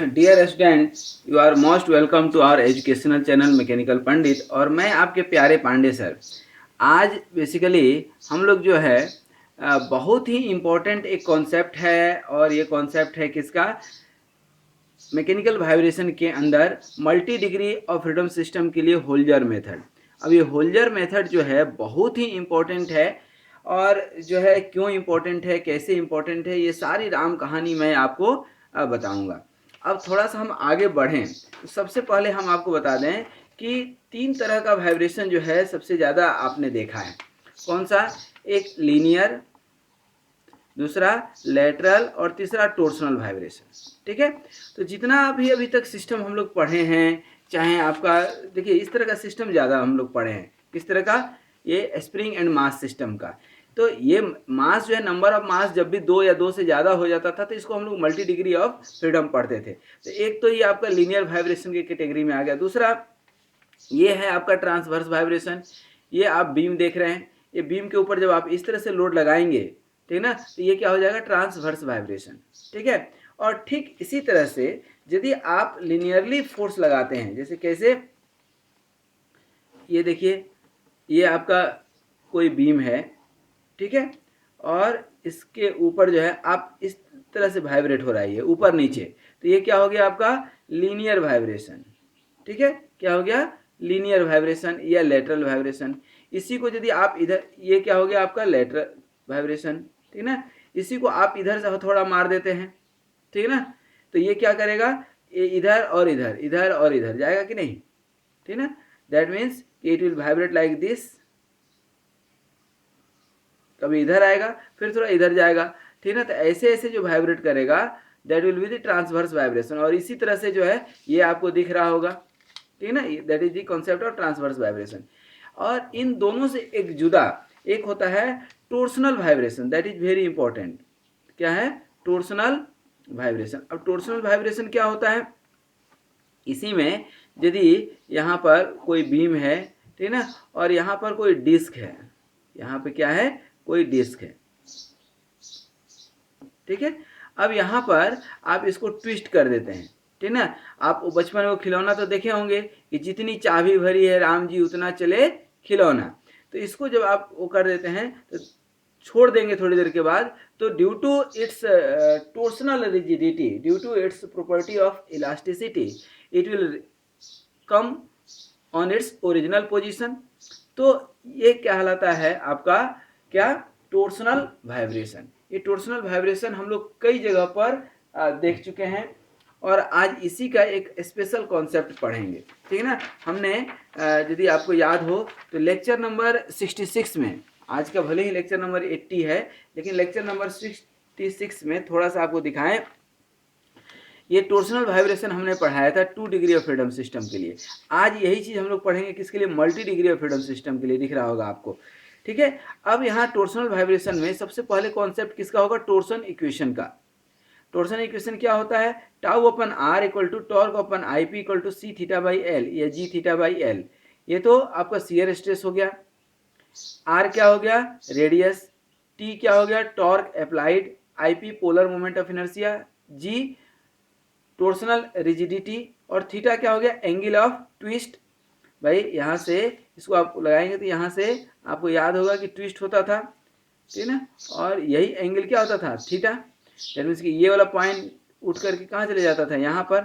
Dear student, you are most welcome to our educational channel mechanical Pandit. और मैं आपके प्यारे पांडे सर। आज बेसिकली हम लोग जो है बहुत ही इम्पोर्टेंट एक कॉन्सेप्ट है, और ये कॉन्सेप्ट है किसका? मैकेनिकल वाइब्रेशन के अंदर multi degree of freedom system के लिए होल्जर मेथड। अब ये होल्जर मेथड जो है बहुत ही इम्पोर्टेंट है, और जो है क्यों इम्पोर्टेंट है, कैसे इम्पोर्टेंट है, ये सारी राम कहानी मैं आपको बताऊंगा। अब थोड़ा सा हम आगे बढ़ें तो सबसे पहले हम आपको बता दें कि 3 तरह का वाइब्रेशन जो है सबसे ज़्यादा आपने देखा है। कौन सा? एक लीनियर, दूसरा लेटरल, और तीसरा टोर्सनल वाइब्रेशन। ठीक है, तो जितना अभी तक सिस्टम हम लोग पढ़े हैं, चाहे आपका देखिए इस तरह का सिस्टम ज़्यादा हम लोग पढ़े हैं। किस तरह का? ये स्प्रिंग एंड मास सिस्टम का। तो ये मास जो है, नंबर ऑफ मास जब भी 2 या 2 से ज़्यादा हो जाता था तो इसको हम लोग मल्टी डिग्री ऑफ फ्रीडम पढ़ते थे। तो एक तो ये आपका लीनियर वाइब्रेशन की कैटेगरी में आ गया। दूसरा ये है आपका ट्रांसवर्स वाइब्रेशन। ये आप बीम देख रहे हैं, ये बीम के ऊपर जब आप इस तरह से लोड लगाएंगे, ठीक ना, तो ये क्या हो जाएगा? Transverse vibration. ठीक है, और ठीक इसी तरह से यदि आप लिनियरली फोर्स लगाते हैं, जैसे कैसे? ये देखिए, ये आपका कोई बीम है, ठीक है, और इसके ऊपर जो है आप इस तरह से वाइब्रेट हो रहा है, ये ऊपर नीचे, तो ये क्या हो गया? आपका लीनियर वाइब्रेशन। ठीक है, क्या हो गया? लीनियर वाइब्रेशन या लेटरल वाइब्रेशन। इसी को यदि आप इधर, ये क्या हो गया? आपका लेटरल वाइब्रेशन। ठीक ना, इसी को आप इधर से थोड़ा मार देते हैं, ठीक है ना, तो ये क्या करेगा? ये इधर और इधर, इधर और इधर जाएगा कि नहीं? ठीक ना, that means it will vibrate like this. कभी इधर आएगा, फिर थोड़ा इधर जाएगा, ठीक ना, तो ऐसे ऐसे जो वाइब्रेट करेगा, that will be the transverse vibration. और इसी तरह से जो है ये आपको दिख रहा होगा, ठीक ना, that is the concept of transverse vibration. और इन दोनों से एक जुदा एक होता है torsional vibration, that is very important. क्या है? Torsional vibration. अब टोर्सनल वाइब्रेशन क्या होता है? इसी में यदि यहाँ पर कोई बीम है, ठीक ना, और यहाँ पर कोई डिस्क है, यहाँ पे क्या है? कोई डिस्क है, ठीक है। अब यहाँ पर आप इसको ट्विस्ट कर देते हैं, ठीक ना। आप बचपन में खिलौना तो देखे होंगे कि जितनी चाबी भरी है राम जी उतना चले खिलौना। तो इसको जब आप वो कर देते हैं तो छोड़ देंगे थोड़ी देर के बाद, तो due to its torsional rigidity, due to its property of elasticity, it will come on its original position. तो ये क्या कहलाता है आपका? क्या? Torsional vibration. ये टोर्सनल वाइब्रेशन हम लोग कई जगह पर देख चुके हैं, और आज इसी का एक स्पेशल कॉन्सेप्ट पढ़ेंगे, ठीक है ना। हमने यदि आपको याद हो तो लेक्चर नंबर 66 में, आज का भले ही लेक्चर नंबर 80 है, लेकिन लेक्चर नंबर 66 में थोड़ा सा आपको दिखाएं, ये टोर्सनल वाइब्रेशन हमने पढ़ाया था 2 डिग्री ऑफ फ्रीडम सिस्टम के लिए। आज यही चीज़ हम लोग पढ़ेंगे किसके लिए? Multi degree of freedom system के लिए। दिख रहा होगा आपको, ठीक है। अब यहाँ टोर्सनल वाइब्रेशन में सबसे पहले कॉन्सेप्ट किसका होगा? टोर्सन इक्वेशन का। टोर्सन इक्वेशन क्या होता है? Tau upon R equal to torque upon I P equal to C theta by L या जी थीटा बाई एल। ये तो आपका शियर स्ट्रेस हो गया। आर क्या हो गया? रेडियस। टी क्या हो गया? Torque applied. I P polar moment of inertia. G torsional rigidity. और थीटा क्या हो गया? Angle of twist. भाई यहाँ से इसको आप लगाएंगे तो यहाँ से आपको याद होगा कि ट्विस्ट होता था, ठीक है ना, और यही एंगल क्या होता था? थीटा। दैट मीन्स कि ये वाला पॉइंट उठ करके कहाँ चले जाता था? यहाँ पर,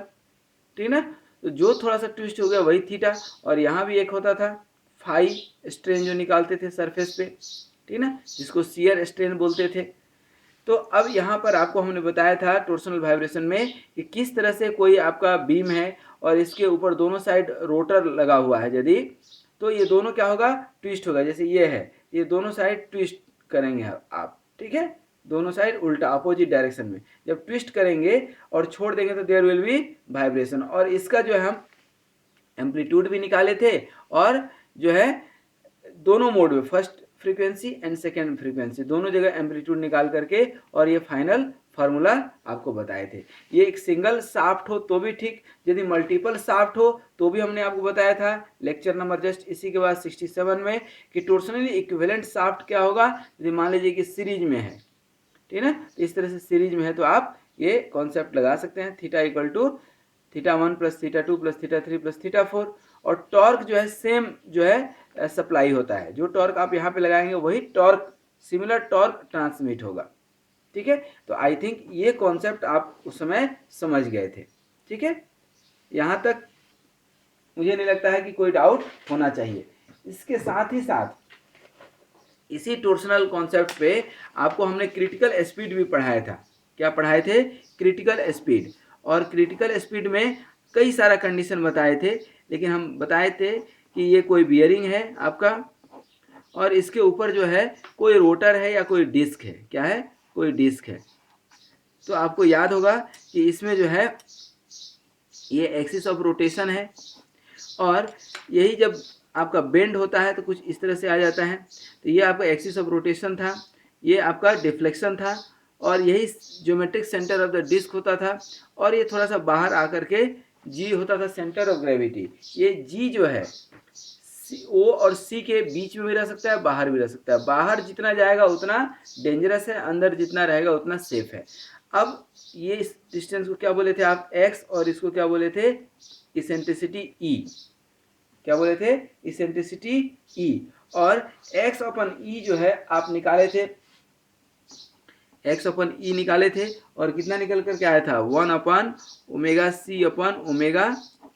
ठीक है ना। तो जो थोड़ा सा ट्विस्ट हो गया वही थीटा। और यहाँ भी एक होता था फाई स्ट्रेन जो निकालते थे सरफेस पे, ठीक है ना, जिसको शियर स्ट्रेन बोलते थे। तो अब यहाँ पर आपको हमने बताया था टोर्सनल वाइब्रेशन में कि किस तरह से कोई आपका बीम है और इसके ऊपर दोनों साइड रोटर लगा हुआ है, यदि तो ये दोनों क्या होगा? ट्विस्ट होगा। जैसे ये है, ये दोनों साइड ट्विस्ट करेंगे आप, ठीक है, दोनों साइड उल्टा अपोजिट डायरेक्शन में जब ट्विस्ट करेंगे और छोड़ देंगे तो देयर विल बी वाइब्रेशन। और इसका जो है हम एम्पलीट्यूड भी निकाले थे, और जो है दोनों मोड में, first frequency and second frequency, दोनों जगह एम्पलीट्यूड निकाल करके और ये फाइनल फार्मूला आपको बताए थे। ये एक सिंगल शाफ्ट हो तो भी ठीक, यदि मल्टीपल शाफ्ट हो तो भी हमने आपको बताया था लेक्चर नंबर जस्ट इसी के बाद 67 में कि टोर्सनली इक्विवेलेंट शाफ्ट क्या होगा। यदि मान लीजिए कि सीरीज में है, ठीक है ना, तो इस तरह से सीरीज में है तो आप ये कॉन्सेप्ट लगा सकते हैं, theta equal to θ1 plus θ2 plus θ3 plus θ4। और टॉर्क जो है सेम जो है सप्लाई होता है, जो टॉर्क आप यहाँ पे लगाएंगे वही टॉर्क, सिमिलर टॉर्क ट्रांसमिट होगा। ठीक है, तो आई थिंक ये कॉन्सेप्ट आप उस समय समझ गए थे। ठीक है, यहाँ तक मुझे नहीं लगता है कि कोई डाउट होना चाहिए। इसके साथ ही साथ इसी टोर्सनल कॉन्सेप्ट पे आपको हमने क्रिटिकल स्पीड भी पढ़ाया था। क्या पढ़ाए थे? Critical speed. और क्रिटिकल स्पीड में कई सारा कंडीशन बताए थे, लेकिन हम बताए थे कि ये कोई बियरिंग है आपका, और इसके ऊपर जो है कोई रोटर है या कोई डिस्क है। क्या है? कोई डिस्क है। तो आपको याद होगा कि इसमें जो है ये एक्सिस ऑफ रोटेशन है, और यही जब आपका बेंड होता है तो कुछ इस तरह से आ जाता है। तो ये आपका एक्सिस ऑफ रोटेशन था, ये आपका डिफ्लेक्शन था, और यही geometric centre of the disc होता था। और ये थोड़ा सा बाहर आकर के जी होता था, सेंटर ऑफ ग्रेविटी। ये जी जो है ओ और सी के बीच में भी रह सकता है, बाहर भी रह सकता है। बाहर जितना जाएगा उतना डेंजरस है, अंदर जितना रहेगा उतना सेफ है। अब ये इस डिस्टेंस को क्या बोले थे आप? एक्स, और इसको क्या बोले थे? इसेंट्रिसिटी ई। क्या बोले थे? इसेंट्रिसिटी ई। और एक्स अपन ई जो है आप निकाले थे, एक्स अपन ई निकाले थे, और कितना निकल कर के आया था? 1 upon omega C upon omega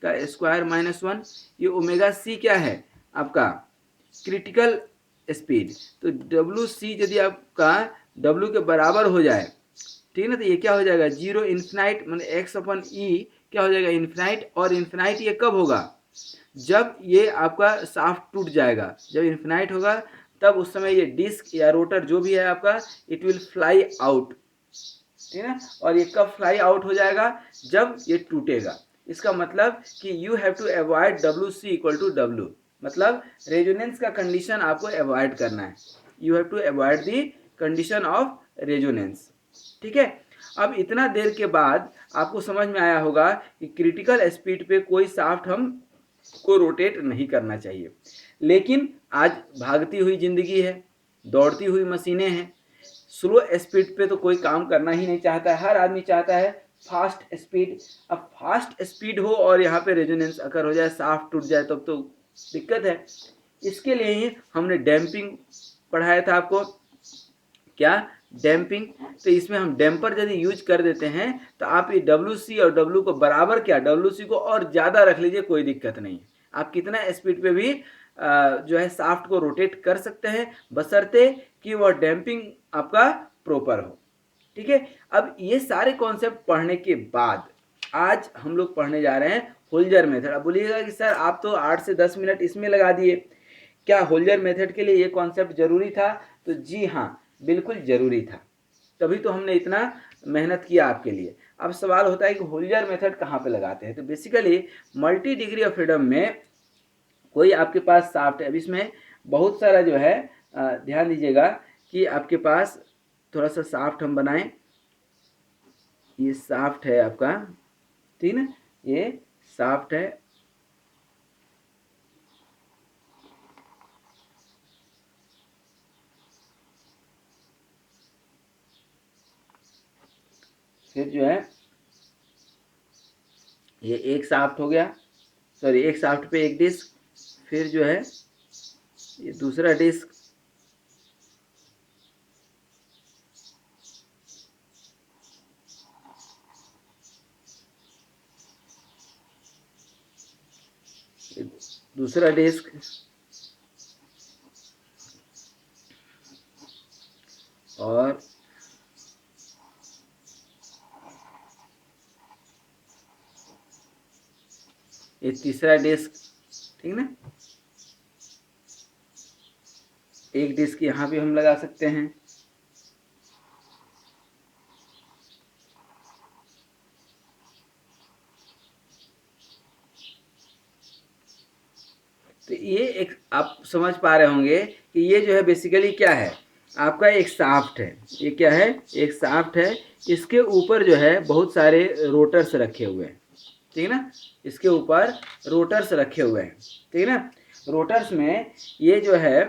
का स्क्वायर माइनस 1। ये ओमेगा सी क्या है? आपका क्रिटिकल स्पीड। तो डब्ल्यू सी यदि आपका डब्ल्यू के बराबर हो जाए, ठीक है ना, तो ये क्या हो जाएगा? जीरो इन्फिनाइट, मतलब एक्स अपन ई क्या हो जाएगा? इन्फिनाइट। और इन्फिनाइट ये कब होगा? जब ये आपका शाफ्ट टूट जाएगा। जब इन्फिनाइट होगा तब उस समय ये डिस्क या रोटर जो भी है आपका, इट विल फ्लाई आउट। ठीक है ना? और ये कब फ्लाई आउट हो जाएगा? जब ये टूटेगा। इसका मतलब कि you have to avoid W C equal to W, मतलब रेजोनेंस का कंडीशन आपको अवॉइड करना है। You have to avoid the condition of resonance. ठीक है, अब इतना देर के बाद आपको समझ में आया होगा कि क्रिटिकल स्पीड पे कोई शाफ्ट हम को रोटेट नहीं करना चाहिए। लेकिन आज भागती हुई जिंदगी है, दौड़ती हुई मशीनें हैं, स्लो स्पीड पे तो कोई काम करना ही नहीं चाहता है। हर आदमी चाहता है फास्ट स्पीड। अब फास्ट स्पीड हो और यहाँ पे रेजोनेंस अगर हो जाए, शाफ्ट टूट जाए, तब तो दिक्कत है। इसके लिए ही हमने डैम्पिंग पढ़ाया था आपको। क्या? डैम्पिंग। तो इसमें हम डैम्पर यदि यूज कर देते हैं तो आप ये डब्ल्यू सी और डब्ल्यू को बराबर, क्या डब्ल्यू सी को और ज़्यादा रख लीजिए, कोई दिक्कत नहीं है। आप कितना स्पीड पे भी जो है शाफ्ट को रोटेट कर सकते हैं, बशर्ते कि वह डैम्पिंग आपका प्रॉपर हो। ठीक है, अब ये सारे कॉन्सेप्ट पढ़ने के बाद आज हम लोग पढ़ने जा रहे हैं होल्जर मेथड। अब बोलिएगा कि सर आप तो 8 से 10 मिनट इसमें लगा दिए, क्या होल्जर मेथड के लिए ये कॉन्सेप्ट जरूरी था? तो जी हाँ, बिल्कुल जरूरी था, तभी तो हमने इतना मेहनत किया आपके लिए। अब सवाल होता है कि होल्जर मेथड कहाँ पे लगाते हैं? तो basically multi degree of freedom में कोई आपके पास शाफ्ट है। अब इसमें बहुत सारा जो है ध्यान दीजिएगा कि आपके पास थोड़ा सा शाफ्ट हम बनाएं। ये शाफ्ट है आपका, ठीक ना, ये शाफ्ट है। फिर जो है ये एक शाफ्ट हो गया, सॉरी एक शाफ्ट पे एक डिस्क, फिर जो है ये दूसरा डिस्क, दूसरा डिस्क, और ये तीसरा डिस्क। ठीक ना, एक डिस्क यहाँ भी हम लगा सकते हैं। तो ये एक आप समझ पा रहे होंगे कि ये जो है बेसिकली क्या है, आपका एक शाफ्ट है। ये क्या है? एक शाफ्ट है। इसके ऊपर जो है बहुत सारे रोटर्स रखे हुए हैं, ठीक है ना, इसके ऊपर रोटर्स रखे हुए हैं, ठीक है ना। रोटर्स में ये जो है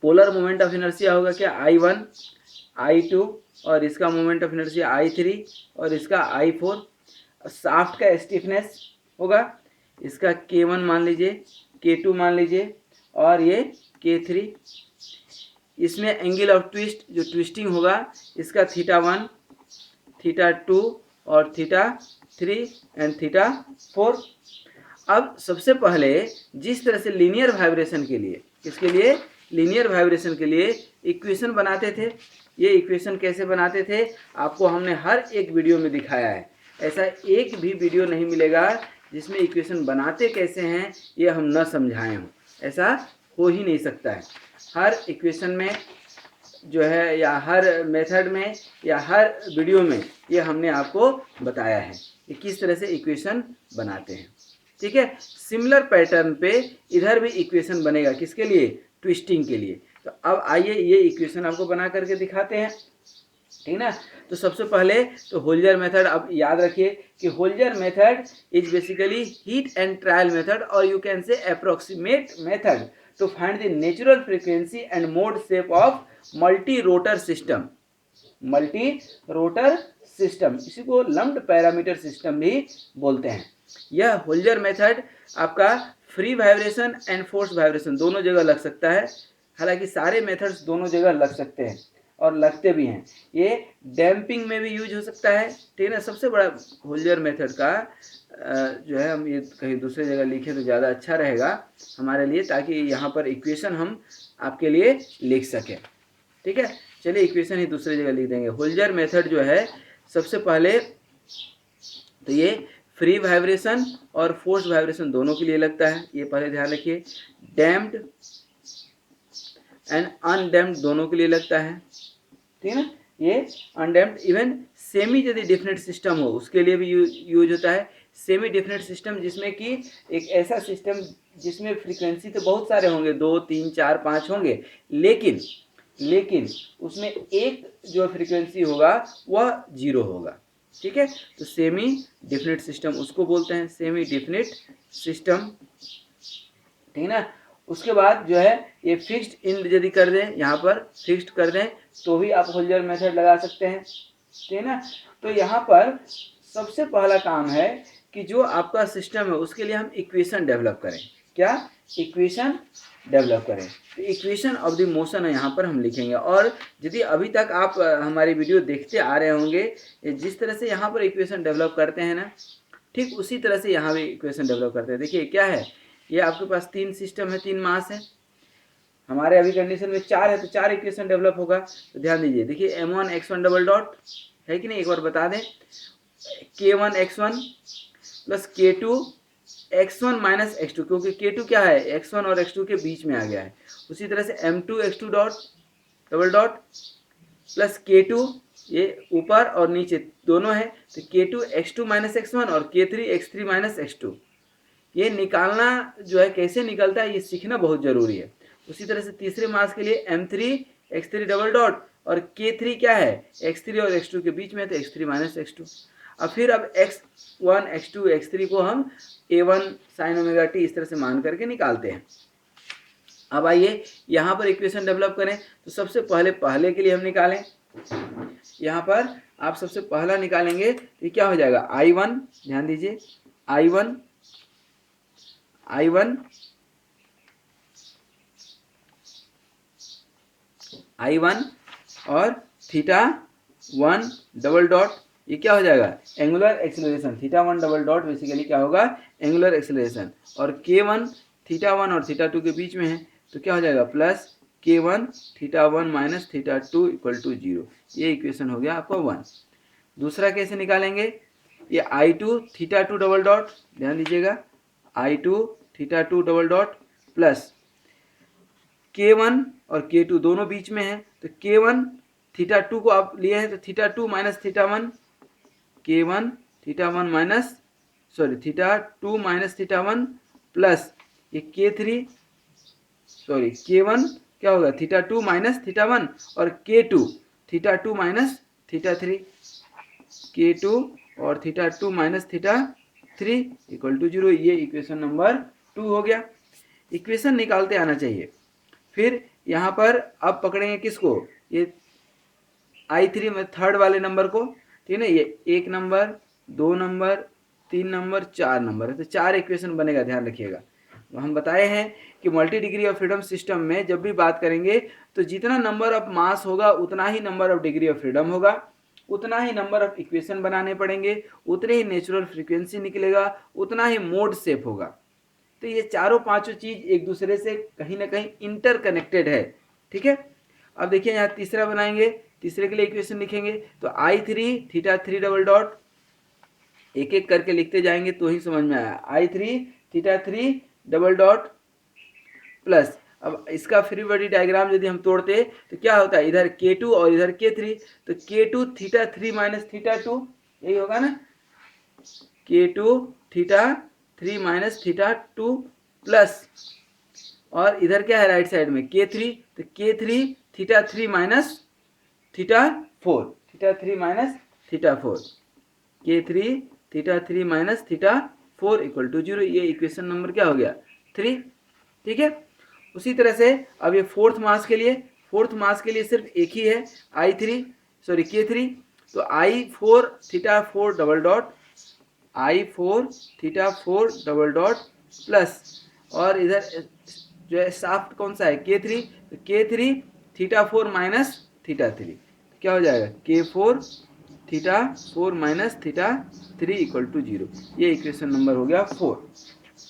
पोलर मोमेंट ऑफ इनर्शिया होगा क्या? I1, I2 और इसका मोमेंट ऑफ इनर्शिया I3 और इसका I4। शाफ्ट का स्टिफनेस होगा, इसका K1 मान लीजिए, K2 मान लीजिए और ये K3। इसमें एंगल ऑफ ट्विस्ट जो ट्विस्टिंग होगा इसका θ1, θ2 और θ3 एंड θ4। अब सबसे पहले जिस तरह से लीनियर वाइब्रेशन के लिए, किसके लिए, लीनियर वाइब्रेशन के लिए इक्वेशन बनाते थे, ये इक्वेशन कैसे बनाते थे आपको हमने हर एक वीडियो में दिखाया है। ऐसा एक भी वीडियो नहीं मिलेगा जिसमें इक्वेशन बनाते कैसे हैं ये हम न समझाए हों, ऐसा हो ही नहीं सकता है। हर इक्वेशन में जो है या हर मेथड में या हर वीडियो में ये हमने आपको बताया है कि किस तरह से इक्वेशन बनाते हैं। ठीक है, सिमिलर पैटर्न पे इधर भी इक्वेशन बनेगा, किसके लिए, ट्विस्टिंग के लिए। तो अब आइए ये इक्वेशन आपको बना करके दिखाते हैं, ठीक ना। तो सबसे पहले तो होल्जर मेथड, अब याद रखिए कि Holzer method is basically hit and trial method और you can say approximate method to find the natural frequency and mode shape of multi rotor system. Multi rotor system, इसी को लम्प्ड पैरामीटर सिस्टम भी बोलते हैं। यह Holzer method आपका free vibration and force vibration दोनों जगह लग सकता है। हालांकि सारे मेथड्स दोनों जगह लग सकते हैं और लगते भी हैं। ये डैम्पिंग में भी यूज हो सकता है, ठीक है ना। सबसे बड़ा होल्जर मेथड का जो है, हम ये कहीं दूसरे जगह लिखें तो ज़्यादा अच्छा रहेगा हमारे लिए, ताकि यहाँ पर इक्वेशन हम आपके लिए लिख सकें। ठीक है, चलिए इक्वेशन ही दूसरी जगह लिख देंगे। होल्जर मेथड जो है सबसे पहले तो ये फ्री वाइब्रेशन और फोर्स वाइब्रेशन दोनों के लिए लगता है, ये पहले ध्यान रखिए। डैम्प्ड एंड अनडैम्प्ड दोनों के लिए लगता है, ठीक है ना। ये अनडैम्प्ड, इवन सेमी यदि डिफरेंट सिस्टम हो उसके लिए भी यूज होता है। सेमी डिफरेंट सिस्टम जिसमें कि एक ऐसा सिस्टम जिसमें फ्रीक्वेंसी तो बहुत सारे होंगे, 2, 3, 4, 5 होंगे, लेकिन उसमें एक जो फ्रीक्वेंसी होगा वह 0 होगा। ठीक है, तो सेमी डिफिनिट सिस्टम उसको बोलते हैं, सेमी डिफिनिट सिस्टम, ठीक है ना। उसके बाद जो है ये फिक्स्ड इन यदि कर दें, यहाँ पर फिक्स्ड कर दें तो भी आप होल्जर मेथड लगा सकते हैं, ठीक है ना। तो यहाँ पर सबसे पहला काम है कि जो आपका सिस्टम है उसके लिए हम इक्वेशन डेवलप करें। क्या इक्वेशन डेवलप करें? तो इक्वेशन ऑफ द मोशन है यहाँ पर हम लिखेंगे। और यदि अभी तक आप हमारी वीडियो देखते आ रहे होंगे, जिस तरह से यहाँ पर इक्वेशन डेवलप करते हैं ना, ठीक उसी तरह से यहाँ भी इक्वेशन डेवलप करते हैं। देखिए क्या है, ये आपके पास 3 सिस्टम है, 3 मास है। हमारे अभी कंडीशन में 4 है तो 4 इक्वेशन डेवलप होगा। तो ध्यान दीजिए, देखिए m1 x1 डबल डॉट है कि नहीं, एक बार बता दें, k1 x1 plus k2 x1 minus x2, क्योंकि k2 क्या है, x1 और x2 के बीच में आ गया है। उसी तरह से m2 x2 dot double dot plus k2, ये ऊपर और नीचे दोनों है, तो k2 x2 माइनस x1 और k3 x3 माइनस x2। ये निकालना जो है कैसे निकलता है ये सीखना बहुत जरूरी है। उसी तरह से तीसरे मास के लिए m3 x3 डबल डॉट और k3 क्या है, x3 और x2 के बीच में है, तो x3 माइनस x2। अब फिर अब x1 x2 x3 को हम a1 sin ओमेगा t इस तरह से मान करके निकालते हैं। अब आइए यहाँ पर इक्वेशन डेवलप करें। तो सबसे पहले के लिए हम निकालें, यहाँ पर आप सबसे पहला निकालेंगे तो ये क्या हो जाएगा, I1, ध्यान दीजिए, I1 और θ1 डबल डॉट, ये क्या हो जाएगा, angular acceleration. θ1 double dot basically क्या होगा, एंगुलर एक्सेलरेशन। और k1 θ1 और θ2 के बीच में है, तो क्या हो जाएगा, plus k1 θ1 minus θ2 equal to 0। ये इक्वेशन हो गया आपका 1। दूसरा कैसे निकालेंगे, ये I2 θ2 डबल डॉट, ध्यान दीजिएगा, I2 θ2 double dot plus k1 और k2 दोनों बीच में है, तो k1 θ2 को आप लिए हैं तो θ2 minus θ1, k1 θ1 minus θ2 minus θ1 plus ये k1 क्या होगा, θ2 माइनस θ1 और k2 θ2 माइनस θ3, k2 और θ2 माइनस θ3 इक्वल टू 0। ये इक्वेशन नंबर 2 हो गया। इक्वेशन निकालते आना चाहिए। फिर यहाँ पर अब पकड़ेंगे किसको, ये I3 में थर्ड वाले नंबर को, ठीक है ना, ये 1 नंबर 2 नंबर 3 नंबर 4 नंबर है, तो 4 इक्वेशन बनेगा, ध्यान रखिएगा। तो हम बताए हैं कि multi degree of freedom system में जब भी बात करेंगे तो जितना नंबर ऑफ मास होगा उतना ही number of degree of freedom होगा, उतना ही नंबर ऑफ इक्वेशन बनाने पड़ेंगे, उतनी ही नेचुरल फ्रीक्वेंसी निकलेगा, उतना ही मोड सेफ होगा। तो ये चारों पांचों चीज एक दूसरे से कहीं ना कहीं इंटरकनेक्टेड है, ठीक है। अब देखिए यहाँ तीसरा बनाएंगे, तीसरे के लिए इक्वेशन लिखेंगे तो I3 थीटा 3 डबल डॉट, एक एक करके लिखते जाएंगे तो ही समझ में आया। I3 theta 3 double dot plus, अब इसका फ्री बॉडी डायग्राम यदि हम तोड़ते तो क्या होता है, इधर K2 और इधर K3, तो K2 थीटा 3 माइनस थीटा 2, यही होगा ना, K2 theta 3 minus theta 2 plus, और इधर क्या है राइट साइड में K3, तो K3 theta 3 minus theta 4, theta 3 minus theta 4, K3 theta 3 minus theta 4 equal to 0। ये इक्वेशन नंबर क्या हो गया 3, ठीक है। उसी तरह से अब ये फोर्थ मास के लिए सिर्फ एक ही है K3, तो I4 theta 4 double dot, I4 theta 4 double dot plus, और इधर जो है शाफ्ट कौन सा है K3, तो K3 थीटा 4 माइनस थीटा 3, क्या हो जाएगा K4 theta 4 minus theta 3 equal to 0। ये इक्वेशन नंबर हो गया 4,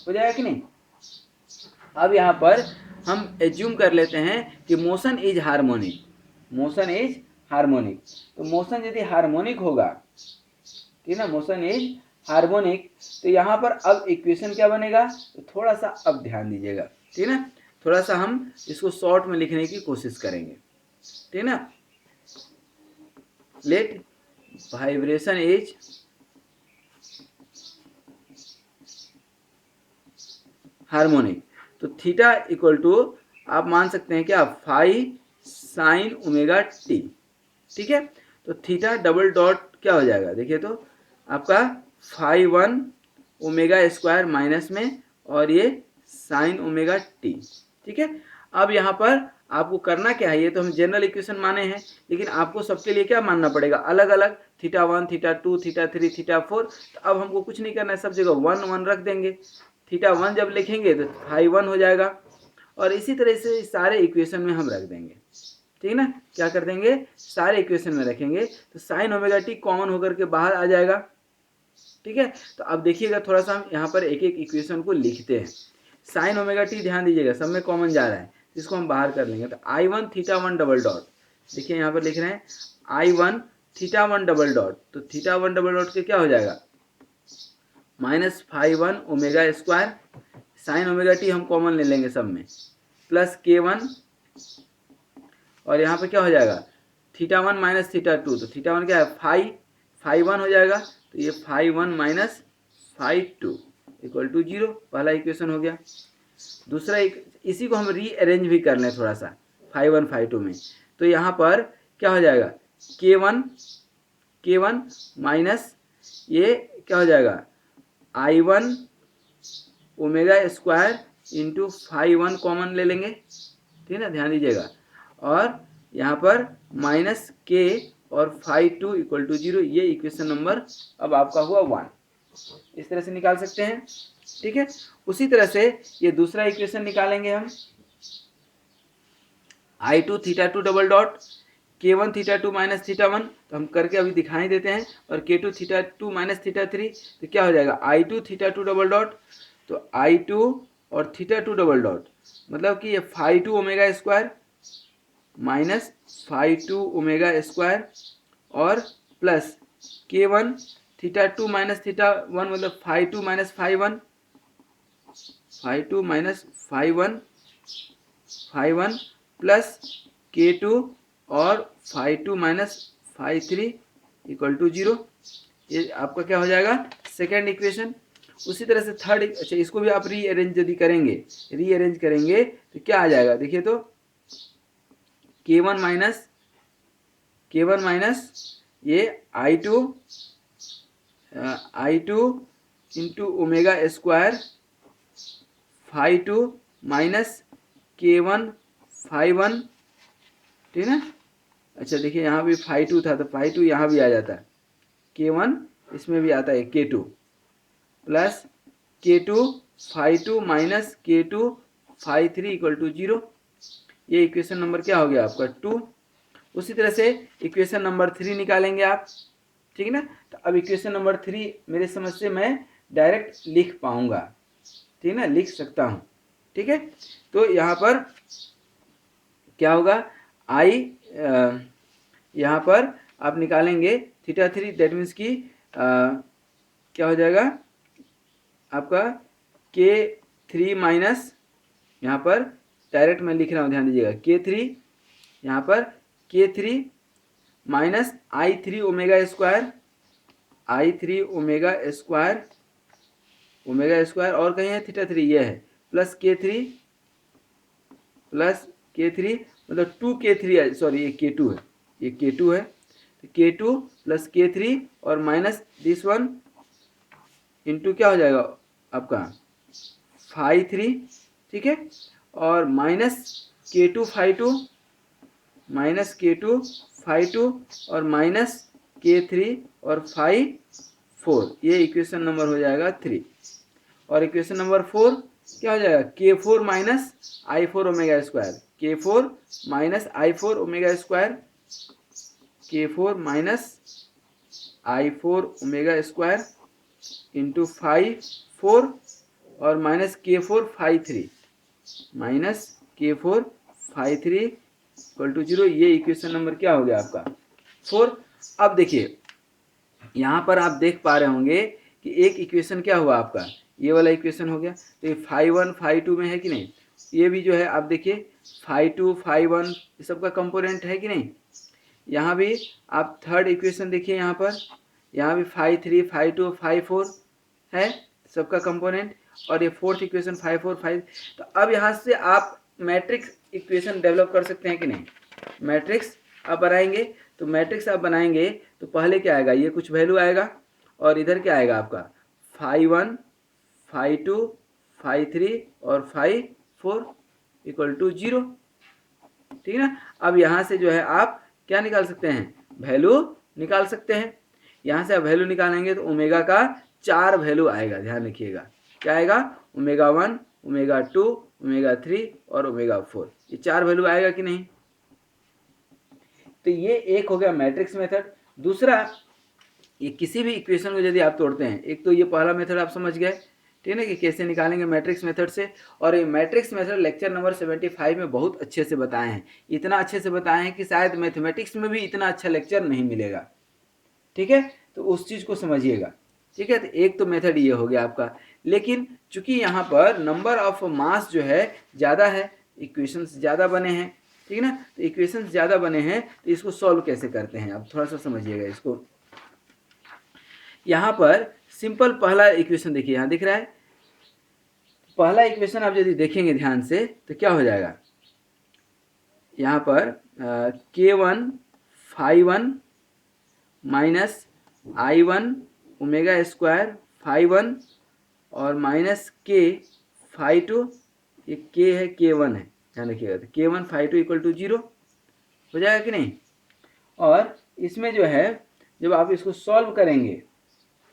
हो जाएगा कि नहीं। अब यहाँ पर हम एज्यूम कर लेते हैं कि motion is harmonic, motion is harmonic, तो मोशन यदि हार्मोनिक होगा, ठीक है ना, मोशन इज हार्मोनिक, तो यहाँ पर अब इक्वेशन क्या बनेगा, तो थोड़ा सा अब ध्यान दीजिएगा, ठीक है ना, थोड़ा सा हम इसको शॉर्ट में लिखने की कोशिश करेंगे, ठीक है ना। लेट वाइब्रेशन इज हार्मोनिक, तो थीटा इक्वल टू आप मान सकते हैं क्या 5 साइन ओमेगा टी, ठीक है। तो थीटा डबल डॉट क्या हो जाएगा, देखिए तो आपका 5 ओमेगा स्क्वायर माइनस में और ये साइन ओमेगा टी, ठीक है। अब यहाँ पर आपको करना क्या है, ये तो हम जनरल इक्वेशन माने हैं, लेकिन आपको सबके लिए क्या मानना पड़ेगा, अलग अलग थीटा 1 थीटा 2 थीटा 3 थीटा 4। तो अब हमको कुछ नहीं करना है, सब जगह 1 1 रख देंगे, थीटा 1 जब लिखेंगे तो 5 1 हो जाएगा, और इसी तरह से सारे इक्वेशन में हम रख देंगे, ठीक है ना। क्या कर देंगे, सारे इक्वेशन में रखेंगे तो साइन ओमेगा टी कॉमन होकर के बाहर आ जाएगा, ठीक है। तो अब देखिएगा थोड़ा सा हम यहाँ पर एक एक इक्वेशन को लिखते हैं। साइन ओमेगा टी ध्यान दीजिएगा सब में कॉमन जा रहा है, इसको हम बाहर कर लेंगे, तो I1 थीटा 1 डबल डॉट, देखिए यहाँ पर लिख रहे हैं I1 थीटा 1 डबल डॉट, तो थीटा 1 डबल डॉट के क्या हो जाएगा minus 5 omega square, sine omega T हम कॉमन ले लेंगे सब में, प्लस K1, और यहाँ पे क्या हो जाएगा थीटा 1 माइनस थीटा 2, तो थीटा 1 क्या है 5 1 हो जाएगा, तो ये 5 1 माइनस 5 2 इक्वल टू 0, पहला इक्वेशन हो गया। दूसरा इसी को हम रीअरेंज भी कर लें थोड़ा सा 5 1 5 2 में, तो यहाँ पर क्या हो जाएगा K1 माइनस ये क्या हो जाएगा I1 omega square into 5 1 common ले लेंगे, ठीक है ना, ध्यान दीजिएगा, और यहाँ पर माइनस K और 5 2 इक्वल टू 0, ये इक्वेशन नंबर अब आपका हुआ 1, इस तरह से निकाल सकते हैं, ठीक है। उसी तरह से ये दूसरा इक्वेशन निकालेंगे हम, I2 theta 2 double dot, K1 theta 2 minus theta 1, तो हम करके अभी दिखाई देते हैं, और K2 थीटा 2 माइनस थीटा 3, तो क्या हो जाएगा I2 थीटा 2 डबल डॉट, तो I2 और थीटा 2 डबल डॉट मतलब कि ये 5 2 omega square minus 5 2 omega square, और plus K1 theta 2 minus theta 1 मतलब 5 2 माइनस 5 1, 5 2 माइनस 5 1 प्लस K2 और 5 2 माइनस 5 3 इक्वल टू 0, ये आपका क्या हो जाएगा सेकेंड इक्वेशन। उसी तरह से थर्ड, अच्छा इसको भी आप रीअरेंज यदि करेंगे, तो क्या आ जाएगा, देखिए तो K1 माइनस ये I2 into omega square 5 2 minus K1 5 1, ठीक है ना, अच्छा देखिए यहाँ भी फाई टू था तो फाई टू यहाँ भी आ जाता है, K1 इसमें भी आता है K2 plus K2 phi two minus K2 phi three equal to 0। ये इक्वेशन नंबर क्या हो गया आपका 2। उसी तरह से इक्वेशन नंबर 3 निकालेंगे आप, ठीक है ना। तो अब इक्वेशन नंबर 3 मेरे समझ से मैं डायरेक्ट लिख पाऊंगा, ठीक है ना, लिख सकता हूँ, ठीक है। तो यहाँ पर क्या होगा, आई यहाँ पर आप निकालेंगे थीटा 3, दैट मीन्स की क्या हो जाएगा आपका K3 माइनस, यहाँ पर डायरेक्ट मैं लिख रहा हूँ, ध्यान दीजिएगा, K3 यहाँ पर K3 minus I3 omega square, I3 omega square, omega square और कहीं है थीटा 3, ये है, प्लस K3 मतलब 2K3, सॉरी ये K2 है, ये K2 है, तो K2 प्लस K3 और माइनस दिस वन इंटू क्या हो जाएगा आपका फाई 3, ठीक है, और minus K2 phi 2, minus K2 phi 2 और माइनस K3 और फाई 4, ये इक्वेशन नंबर हो जाएगा 3। और इक्वेशन नंबर 4 क्या हो जाएगा, K4 minus I4 omega square, K4 minus I4 omega square, K4 minus I4 omega square into phi 4 और minus K4 phi 3, minus K4 phi 3 equal to 0। ये इक्वेशन नंबर क्या हो गया आपका 4। अब देखिए यहाँ पर आप देख पा रहे होंगे कि एक इक्वेशन क्या हुआ आपका, ये वाला इक्वेशन हो गया, तो ये फाई 1 फाई 2 में है कि नहीं, ये भी जो है आप देखिए फाई 2 फाई 1 ये सब का कंपोनेंट है कि नहीं। यहाँ भी आप थर्ड इक्वेशन देखिए, यहाँ भी फाई 3 फाई 2 फाई 4 है सबका कंपोनेंट, और ये फोर्थ इक्वेशन फाई 4 फाई। तो अब यहाँ से आप मैट्रिक्स इक्वेशन डेवलप कर सकते हैं कि नहीं, मैट्रिक्स आप बनाएंगे, तो मैट्रिक्स आप बनाएंगे तो पहले क्या आएगा, ये कुछ वैल्यू आएगा, और इधर क्या आएगा आपका फाई 1 फाई 2 फाई 3 और फाई 4 इक्वल टू 0, ठीक है ना। अब यहाँ से जो है आप क्या निकाल सकते हैं, वैल्यू निकाल सकते हैं। यहाँ से आप वैल्यू निकालेंगे तो ओमेगा का 4 वैल्यू आएगा, ध्यान रखिएगा, क्या आएगा, ओमेगा 1 ओमेगा 2 ओमेगा 3 और ओमेगा 4, ये 4 वैल्यू आएगा कि नहीं। तो ये एक हो गया मैट्रिक्स मेथड। दूसरा, ये किसी भी इक्वेशन को यदि आप तोड़ते हैं, एक तो ये पहला मेथड आप समझ गए, ठीक है ना, कि कैसे निकालेंगे मैट्रिक्स मेथड से। और ये मैट्रिक्स मेथड लेक्चर नंबर 75 में बहुत अच्छे से बताए हैं, इतना अच्छे से बताए हैं कि शायद मैथमेटिक्स में भी इतना अच्छा लेक्चर नहीं मिलेगा, ठीक है, तो उस चीज़ को समझिएगा, ठीक है। तो एक तो मेथड ये हो गया आपका, लेकिन चूंकि यहाँ पर नंबर ऑफ मास जो है ज़्यादा है, इक्वेशंस ज़्यादा बने हैं, ठीक है ना, तो इक्वेशंस ज़्यादा बने हैं, तो इसको सॉल्व कैसे करते हैं आप थोड़ा सा समझिएगा इसको। यहाँ पर सिंपल पहला इक्वेशन देखिए, यहाँ दिख रहा है, पहला इक्वेशन आप यदि देखेंगे ध्यान से तो क्या हो जाएगा, यहाँ पर K1 phi 1 minus I1 omega square phi 1 और माइनस K फाई 2, ये K है K1 है, ध्यान रखिएगा, तो K1 फाई 2 इक्वल टू 0 हो जाएगा कि नहीं। और इसमें जो है जब आप इसको सॉल्व करेंगे,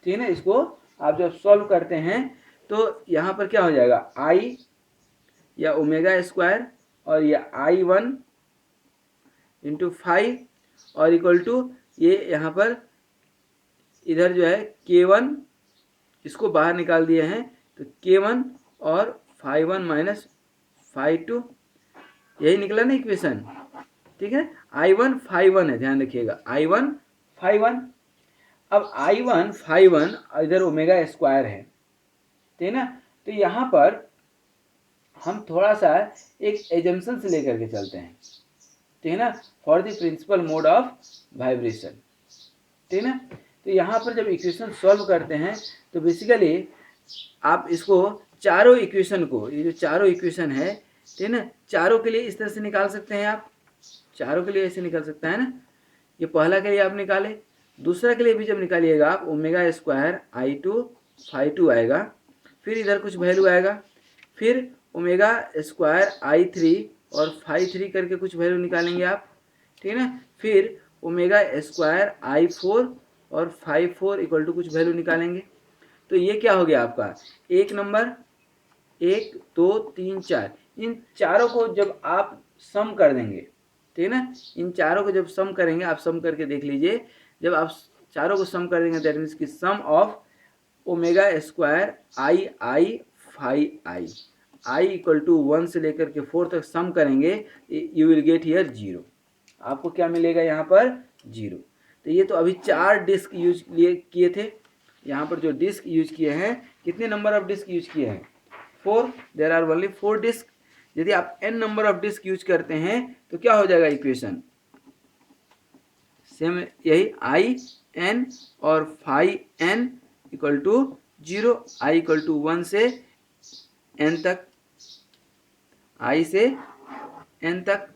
ठीक है ना, इसको आप जब सॉल्व करते हैं तो यहाँ पर क्या हो जाएगा, I या ओमेगा स्क्वायर और या I1 इंटू फाइव और इक्वल टू ये यहाँ पर इधर जो है K1, इसको बाहर निकाल दिए हैं तो K1 और फाई 1 माइनस फाई 2, यही निकला ना इक्वेशन, ठीक है। I1 फाई 1 है, ध्यान रखिएगा, I1 फाई 1। अब I1 फाई 1 इधर ओमेगा स्क्वायर है, ठीक है ना, तो यहाँ पर हम थोड़ा सा एक एजम्पशन से लेकर के चलते हैं, ठीक है ना, for the principal mode of vibration, ठीक है ना। तो यहाँ पर जब इक्वेशन सॉल्व करते हैं तो बेसिकली आप इसको चारों इक्वेशन को, ये जो चारों इक्वेशन है, ठीक है ना, चारों के लिए इस तरह से निकाल सकते हैं आप, चारों के लिए ऐसे निकल सकता है ना। ये पहला के लिए आप निकाले, दूसरा के लिए भी जब निकालिएगा आप ओमेगा स्क्वायर I2 फाई 2 आएगा, फिर इधर कुछ वैल्यू आएगा, फिर ओमेगा स्क्वायर I3 और फाई 3 करके कुछ वैल्यू निकालेंगे आप, ठीक है ना। फिर ओमेगा स्क्वायर I4 और फाई 4 इक्वल टू कुछ वैल्यू निकालेंगे। तो ये क्या हो गया आपका, एक नंबर, 1 2 3 4, इन चारों को जब आप सम कर देंगे, ठीक है ना, इन चारों को जब सम करेंगे, आप सम करके देख लीजिए, जब आप चारों को सम कर देंगे दैट मीन्स की sum of omega square I phi equal to 1 से लेकर के 4 तक सम करेंगे, यू विल गेट हियर 0। आपको क्या मिलेगा यहाँ पर, 0। तो ये तो अभी 4 डिस्क यूज किए थे। यहाँ पर जो डिस्क यूज किए हैं, कितने नंबर ऑफ डिस्क यूज किए हैं, 4, देयर आर ओनली 4 डिस्क। यदि आप n number of disc use करते हैं तो क्या हो जाएगा इक्वेशन, सेम यही आई एन और phi n equal to 0, I equal to 1 से n तक, i से n तक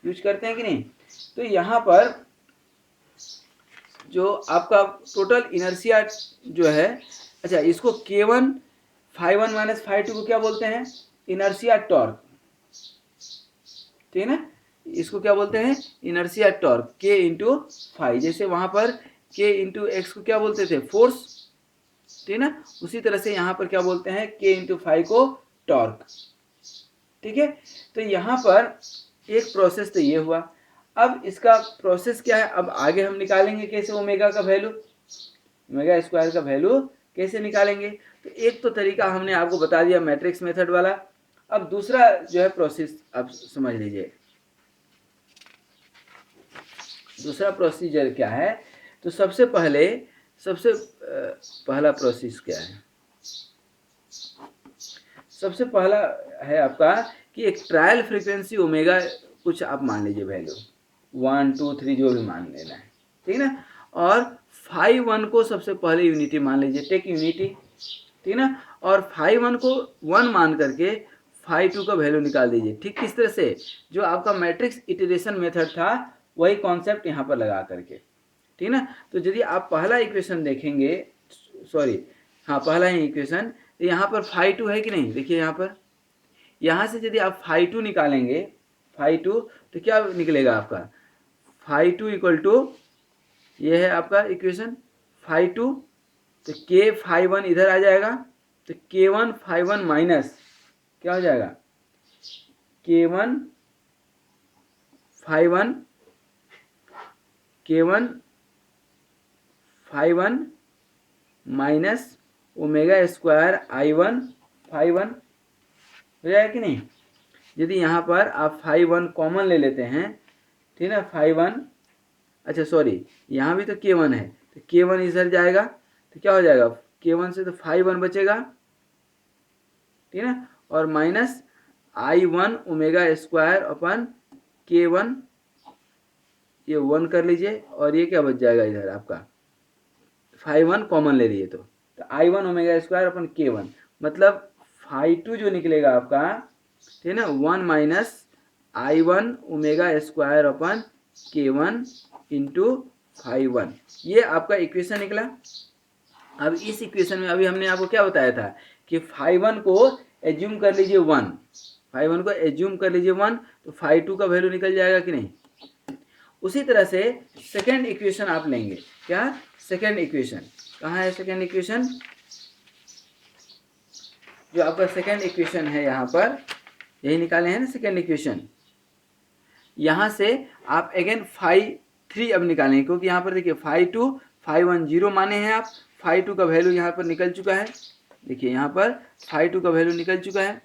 यूज करते हैं कि नहीं। तो यहाँ पर जो आपका टोटल इनर्शिया जो है, अच्छा इसको K1 फाई 1 माइनस फाई 2 को क्या बोलते हैं, इनर्शिया टॉर्क, ठीक है ना। इसको क्या बोलते हैं, inertia torque, K into phi. जैसे वहां पर K इंटू एक्स को क्या बोलते थे, फोर्स, ठीक है ना, उसी तरह से यहाँ पर क्या बोलते हैं, K इंटू फाई को टॉर्क, ठीक है। तो यहाँ पर एक प्रोसेस तो ये हुआ। अब इसका प्रोसेस क्या है, अब आगे हम निकालेंगे कैसे ओमेगा का वैल्यू, ओमेगा स्क्वायर का वैल्यू कैसे निकालेंगे। तो एक तो तरीका हमने आपको बता दिया मैट्रिक्स मेथड वाला। अब दूसरा जो है प्रोसेस आप समझ लीजिए, दूसरा प्रोसीजर क्या है। तो सबसे पहला प्रोसेस क्या है, सबसे पहला है आपका कि एक ट्रायल फ्रीक्वेंसी ओमेगा कुछ आप मान लीजिए वैल्यू 1 2 3 जो भी मान लेना है, ठीक है ना। और फाई 1 को सबसे पहले यूनिटी मान लीजिए, टेक यूनिटी, ठीक है ना। और फाई 1 को 1 मान करके फाई 2 का वैल्यू निकाल दीजिए। ठीक किस तरह से, जो आपका मैट्रिक्स इटरेशन मेथड था वही कॉन्सेप्ट यहाँ पर लगा करके, ठीक ना। तो यदि आप पहला इक्वेशन देखेंगे, सॉरी हाँ पहला ही इक्वेशन, तो यहाँ पर फाई 2 है कि नहीं, देखिए यहाँ पर, यहाँ से यदि आप फाई 2 निकालेंगे, फाई 2 तो क्या निकलेगा आपका, फाई 2 इक्वल टू, ये है आपका इक्वेशन फाई 2, तो K फाई 1 इधर आ जाएगा, तो K1 फाई 1 माइनस क्या हो जाएगा, K1 phi 1, K1 phi 1 minus omega square I1 phi 1 हो जाएगा कि नहीं। यदि यहाँ पर आप फाई 1 कॉमन ले लेते हैं, ठीक है ना, फाई 1, अच्छा सॉरी यहाँ भी तो K1 है, तो K1 इधर जाएगा, तो क्या हो जाएगा, K1 से तो फाई 1 बचेगा, ठीक है ना, और minus I1 omega square upon K1, ये 1 कर लीजिए, और ये क्या बच जाएगा इधर आपका, फाई 1 कॉमन ले लिए तो I1 omega square upon K1, मतलब फाई 2 जो निकलेगा आपका, ठीक है ना, 1 minus I1 omega square upon K1 into phi 1, ये आपका इक्वेशन निकला। अब इस इक्वेशन में अभी हमने आपको क्या बताया था कि फाई 1 को एज्यूम कर लीजिए 1, फाई 1 को एज्यूम कर लीजिए 1, तो फाई 2 का वैल्यू निकल जाएगा कि नहीं। उसी तरह से सेकेंड इक्वेशन आप लेंगे, क्या, सेकेंड इक्वेशन कहाँ है, सेकेंड इक्वेशन जो आपका सेकेंड इक्वेशन है यहाँ पर, यही निकाले हैं ना सेकेंड इक्वेशन। यहाँ से आप अगेन फाई 3 अब निकालेंगे, क्योंकि यहाँ पर देखिए फाई 2 फाई 1 0 माने हैं आप, फाई 2 का वैल्यू यहाँ पर निकल चुका है, देखिए यहाँ पर फाई 2 का वैल्यू निकल चुका है,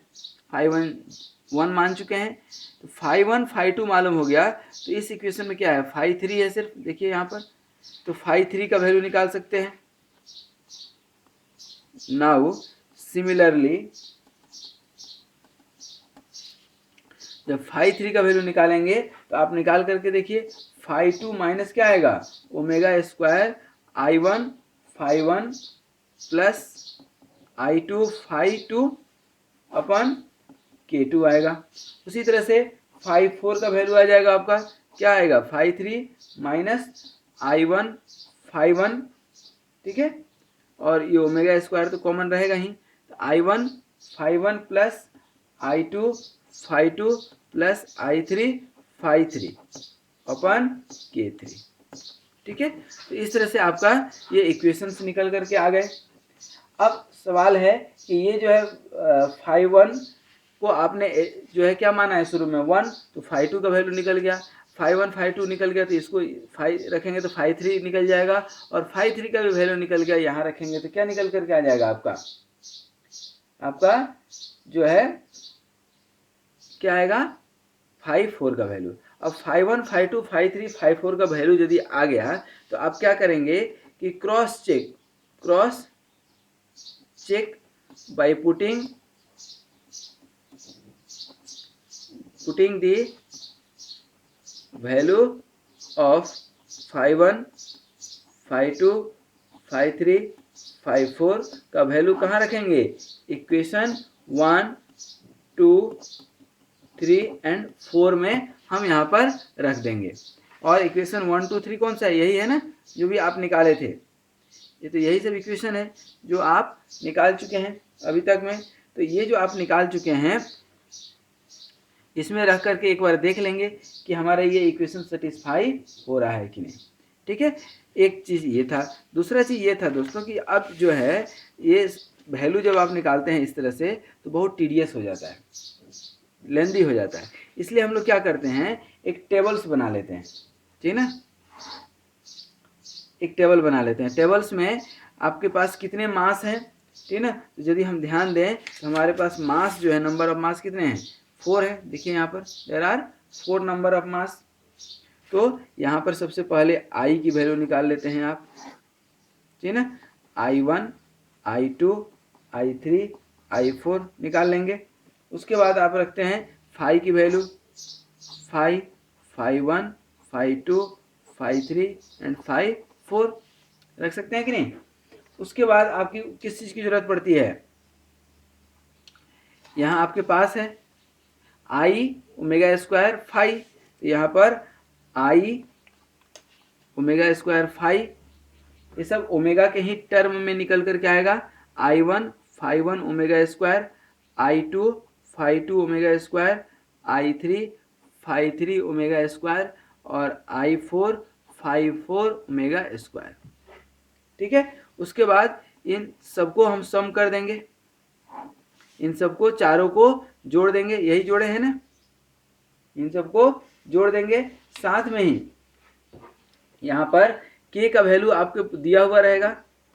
फाई 1 मान चुके हैं, तो फाई 1 फाई 2 मालूम हो गया। तो इस इक्वेशन में क्या है, फाई 3 है सिर्फ, देखिए यहाँ पर, तो फाई 3 का वैल्यू निकाल सकते हैं। नाउ सिमिलरली जब फाई 3 का वैल्यू निकालेंगे तो आप निकाल करके देखिए, फाई 2 माइनस क्या आएगा, omega square I1 phi 1 plus I2 phi 2 upon K2 आएगा। उसी तरह से फाई 4 का वैल्यू आ जाएगा आपका, क्या आएगा, फाई 3 माइनस I1 फाई 1, ठीक है, और ये ओमेगा स्क्वायर तो कॉमन रहेगा ही, तो I1 phi 1 plus I2 phi 2 plus I3 phi 3, upon K3। ठीक है, तो इस तरह से आपका ये इक्वेशंस निकल करके आ गए। अब सवाल है कि ये जो है फाई 1 को आपने जो है क्या माना है शुरू में 1, तो फाई 2 का वैल्यू निकल गया, फाई 1 फाई 2 निकल गया, तो इसको फाई रखेंगे तो फाई 3 निकल जाएगा, और फाई 3 का भी वैल्यू निकल गया, यहाँ रखेंगे तो क्या निकल करके आ जाएगा आपका जो है क्या आएगा, फाई 4 का वैल्यू। अब फाई 1 फाई 2 फाई 3 फाई 4 का वैल्यू यदि आ गया तो आप क्या करेंगे कि cross check by putting the value of phi 1 phi 2 phi 3 phi 4 का वैल्यू कहाँ रखेंगे, इक्वेशन 1 2 3 एंड 4 में हम यहाँ पर रख देंगे। और इक्वेशन 1 2 3 कौन सा है, यही है ना जो भी आप निकाले थे, ये तो यही सब इक्वेशन है जो आप निकाल चुके हैं अभी तक में। तो ये जो आप निकाल चुके हैं इसमें रख करके एक बार देख लेंगे कि हमारा ये इक्वेशन सेटिस्फाई हो रहा है कि नहीं। ठीक है, एक चीज़ ये था। दूसरा चीज़ ये था दोस्तों कि अब जो है ये वैल्यू जब आप निकालते हैं इस तरह से तो बहुत टीडियस हो जाता है, लेंदी हो जाता है, इसलिए हम लोग क्या करते हैं एक टेबल्स बना लेते हैं। ठीक ना, एक टेबल बना लेते हैं। टेबल्स में आपके पास कितने मास हैं, ठीक ना, तो यदि हम ध्यान दें तो हमारे पास मास जो है, नंबर ऑफ मास कितने हैं, 4 है। देखिए यहाँ पर there are 4 number of mass. तो यहाँ पर सबसे पहले आई की वैल्यू निकाल लेते हैं आप, ठीक ना, I1 I2 I3 I4 निकाल लेंगे। उसके बाद आप रखते हैं फाई की value, phi 1 phi 2 phi 3 and phi 4 रख सकते हैं कि नहीं। उसके बाद आपकी किस चीज़ की जरूरत पड़ती है, यहाँ आपके पास है आई ओमेगा स्क्वायर फाई, तो यहाँ पर आई ओमेगा स्क्वायर फाई, ये सब ओमेगा के ही टर्म में निकल कर के आएगा। I1 phi 1 omega square, I2 phi 2 omega square, I3 phi 3 omega square और I4 फाई 4 ओमेगा स्क्वायर। ठीक है, उसके बाद इन सबको हम सम कर देंगे, इन सबको चारों को जोड़ देंगे, यही जोड़े हैं ना, इन सबको जोड़ देंगे। साथ में ही यहाँ पर के का वैल्यू आपको दिया हुआ रहेगा,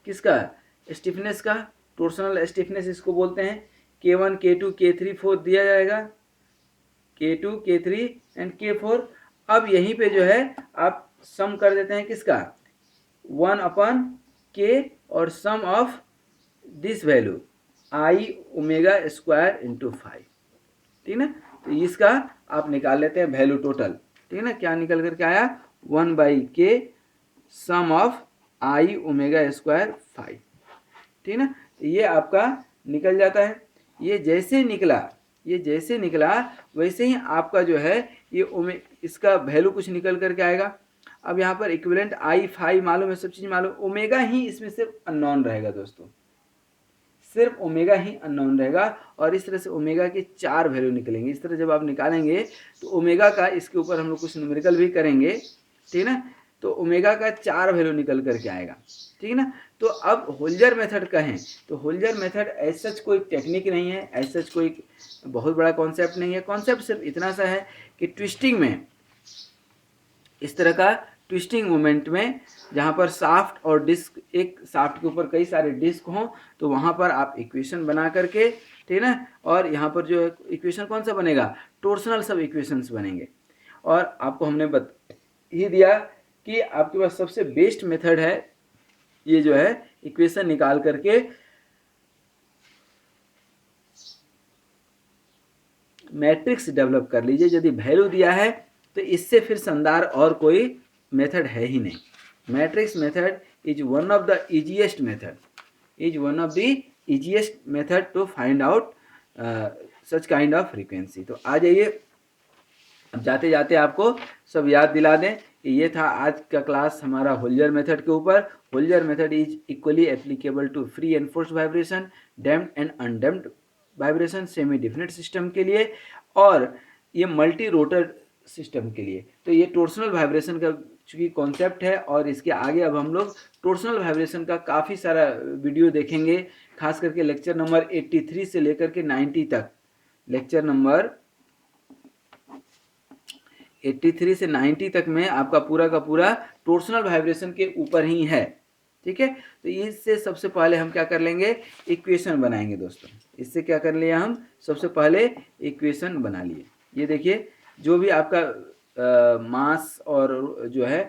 किसका, स्टिफनेस का, टोर्सनल स्टिफनेस इसको बोलते हैं। K1 K2 K3 4 दिया जाएगा, K2 K3 एंड K4। अब यहीं पे जो है आप सम कर देते हैं किसका, 1/K और sum of this value I omega square into 5। ठीक ना, तो इसका आप निकाल लेते हैं वैल्यू टोटल। ठीक है ना, क्या निकल करके आया, 1/K sum of I omega square 5। ठीक ना, तो ये आपका निकल जाता है। ये जैसे निकला वैसे ही आपका जो है ये इसका वैल्यू कुछ निकल करके आएगा। अब यहाँ पर इक्विवेलेंट आई फाई मालूम है, सब चीज़ मालूम, ओमेगा ही इसमें सिर्फ अननोन रहेगा दोस्तों, सिर्फ ओमेगा ही अननोन रहेगा। और इस तरह से ओमेगा के 4 वैल्यू निकलेंगे। इस तरह जब आप निकालेंगे तो ओमेगा का, इसके ऊपर हम लोग कुछ न्यूमेरिकल भी करेंगे, ठीक है ना, तो ओमेगा का 4 वैल्यू निकल करके आएगा। ठीक है ना, तो अब होल्जर मेथड कहें तो होल्जर मेथड ऐसा कोई टेक्निक नहीं है, ऐसा कोई बहुत बड़ा कॉन्सेप्ट नहीं है। कॉन्सेप्ट सिर्फ इतना सा है कि ट्विस्टिंग में, इस तरह का ट्विस्टिंग मोमेंट में जहाँ पर साफ्ट और डिस्क, एक साफ्ट के ऊपर कई सारे डिस्क हों, तो वहाँ पर आप इक्वेशन बना करके, ठीक है ना, और यहाँ पर जो इक्वेशन कौन सा बनेगा, टोर्सनल सब इक्वेशंस बनेंगे। और आपको हमने ही दिया कि आपके पास सबसे बेस्ट मेथड है ये जो है इक्वेशन निकाल करके मैट्रिक्स डेवलप कर लीजिए। यदि वैल्यू दिया है तो इससे फिर शानदार और कोई मेथड है ही नहीं। Matrix method is one of the easiest method to find out such kind of frequency. तो आ जाइए, अब जाते जाते आपको सब याद दिला दें कि ये था आज का क्लास हमारा होल्जर मेथड के ऊपर। Holzer method is equally applicable to free and forced vibration, damped and undamped vibration, semi definite system के लिए। और ये मल्टी रोटर सिस्टम के लिए। तो ये टोर्सनल वाइब्रेशन का चूँकि कॉन्सेप्ट है, और इसके आगे अब हम लोग टोर्सनल वाइब्रेशन का काफ़ी सारा वीडियो देखेंगे, खास करके लेक्चर नंबर 83 से लेकर के 90 तक। लेक्चर नंबर 83 से 90 तक में आपका पूरा का पूरा टोर्सनल वाइब्रेशन के ऊपर ही है। ठीक है, तो इससे सबसे पहले हम क्या कर लेंगे, इक्वेशन बनाएंगे दोस्तों। इससे क्या कर लिया हम, सबसे पहले इक्वेशन बना लिए। ये देखिए, जो भी आपका मास और जो है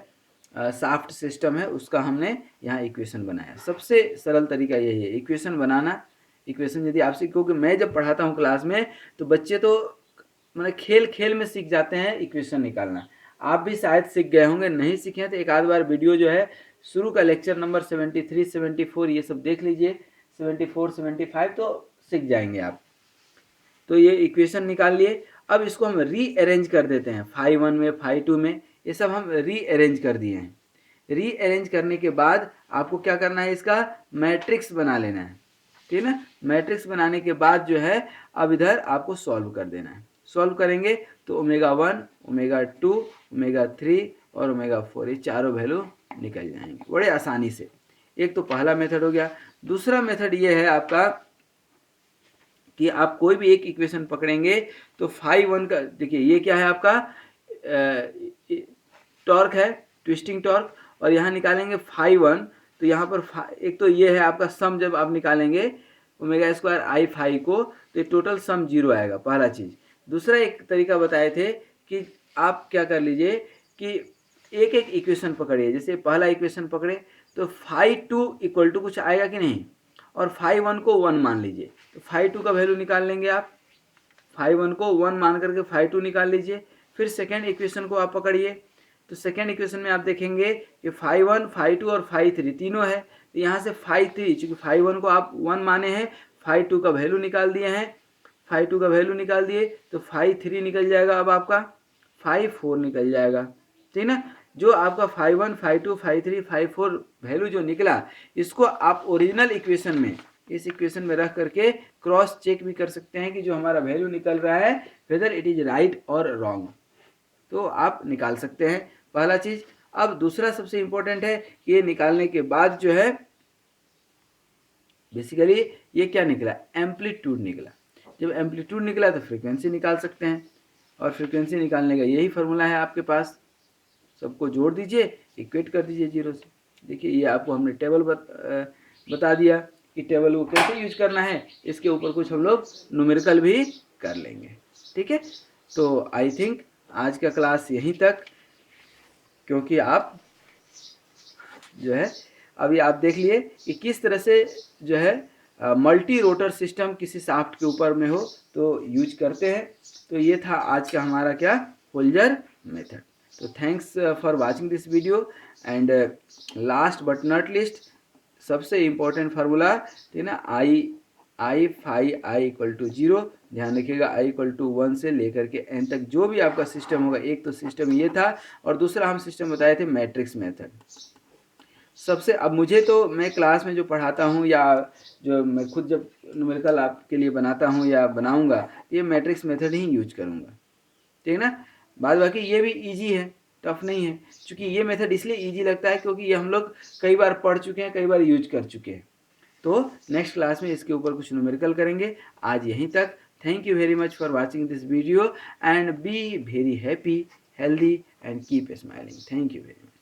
शाफ्ट सिस्टम है, उसका हमने यहाँ इक्वेशन बनाया। सबसे सरल तरीका यही है, इक्वेशन बनाना। इक्वेशन यदि आप सीखोगे, मैं जब पढ़ाता हूँ क्लास में, तो बच्चे तो मतलब खेल खेल में सीख जाते हैं इक्वेशन निकालना। आप भी शायद सीख गए होंगे, नहीं सीखे हैं तो एक आध बार वीडियो जो है शुरू का लेक्चर नंबर 73, 74 ये सब देख लीजिए, 74, 75 तो सीख जाएंगे आप। तो ये इक्वेशन निकाल लिए। अब इसको हम रीअरेंज कर देते हैं, फाई 1 में, फाई 2 में, ये सब हम रीअरेंज कर दिए हैं। रीअरेंज करने के बाद आपको क्या करना है, इसका मैट्रिक्स बना लेना है। ठीक है ना, मैट्रिक्स बनाने के बाद जो है अब इधर आपको सॉल्व कर देना है। सॉल्व करेंगे तो ओमेगा 1, ओमेगा 2, ओमेगा 3 और ओमेगा 4 ये चारों वैल्यू निकल जाएंगे बड़े आसानी से। एक तो पहला मेथड हो गया। दूसरा मेथड ये है आपका कि आप कोई भी एक इक्वेशन पकड़ेंगे तो फाई 1 का, देखिए ये क्या है आपका टॉर्क है, ट्विस्टिंग टॉर्क, और यहाँ निकालेंगे फाई 1, तो यहाँ पर एक तो ये है आपका सम, जब आप निकालेंगे ओमेगा स्क्वायर आई फाई को, तो टोटल सम 0 आएगा, पहला चीज़। दूसरा एक तरीका बताए थे कि आप क्या कर लीजिए कि एक एक इक्वेशन पकड़िए। जैसे पहला इक्वेशन पकड़े तो फाई 2 इक्वल टू कुछ आएगा कि नहीं, और फाई 1 को 1 मान लीजिए, तो फाई 2 का वैल्यू निकाल लेंगे आप। फाई 1 को 1 मान करके फाई 2 निकाल लीजिए। फिर सेकेंड इक्वेशन को आप पकड़िए, तो सेकेंड इक्वेशन में आप देखेंगे कि फाई 1, फाई 2 और फाई 3 तीनों है। तो यहाँ से फाई 3, चूँकि फाई 1 को आप 1 माने हैं, फाई 2 का वैल्यू निकाल दिए हैं, फाई 2 का वैल्यू निकाल दिए, तो फाई 3 निकल जाएगा, अब आपका फाई 4 निकल जाएगा। ठीक ना, जो आपका phi 1, phi 2, phi 3, phi 4 value जो निकला, इसको आप ओरिजिनल इक्वेशन में, इस इक्वेशन में रख करके क्रॉस चेक भी कर सकते हैं कि जो हमारा वैल्यू निकल रहा है वेदर इट इज राइट और रॉन्ग, तो आप निकाल सकते हैं, पहला चीज। अब दूसरा सबसे इंपॉर्टेंट है कि ये निकालने के बाद जो है बेसिकली ये क्या निकला, एम्पलीट्यूड निकला। जब एम्पलीट्यूड निकला तो फ्रीक्वेंसी निकाल सकते हैं, और फ्रीक्वेंसी निकालने का यही फार्मूला है आपके पास। सबको जोड़ दीजिए, इक्वेट कर दीजिए 0 से। देखिए ये आपको हमने टेबल बता दिया कि टेबल को कैसे यूज करना है, इसके ऊपर कुछ हम लोग न्यूमेरिकल भी कर लेंगे। ठीक है, तो आई थिंक आज का क्लास यहीं तक, क्योंकि आप जो है अभी आप देख लिए कि किस तरह से जो है मल्टी रोटर सिस्टम किसी शाफ्ट के ऊपर में हो तो यूज करते हैं। तो ये था आज का हमारा क्या, फोल्जर मेथड। तो thanks for watching this video, and last but not list सबसे इम्पोर्टेंट फार्मूला, ठीक है ना, आई फाई आई इक्वल टू 0, ध्यान रखिएगा, आई इक्वल टू 1 से लेकर के एन तक जो भी आपका सिस्टम होगा, एक तो सिस्टम ये था, और दूसरा हम सिस्टम बताए थे मैट्रिक्स मेथड। सबसे, अब मुझे तो मैं क्लास में जो पढ़ाता हूँ या जो मैं खुद जब न्यूमेरिकल आपके लिए बनाता हूँ या बनाऊँगा, ये मैट्रिक्स मेथड ही यूज करूँगा। ठीक है ना, बाद बाकी ये भी इजी है, टफ नहीं है। क्योंकि ये मेथड इसलिए इजी लगता है क्योंकि ये हम लोग कई बार पढ़ चुके हैं, कई बार यूज कर चुके हैं। तो नेक्स्ट क्लास में इसके ऊपर कुछ न्यूमेरिकल करेंगे। आज यहीं तक। Thank you very much for watching this video, and be very happy, healthy and keep smiling. Thank you very much.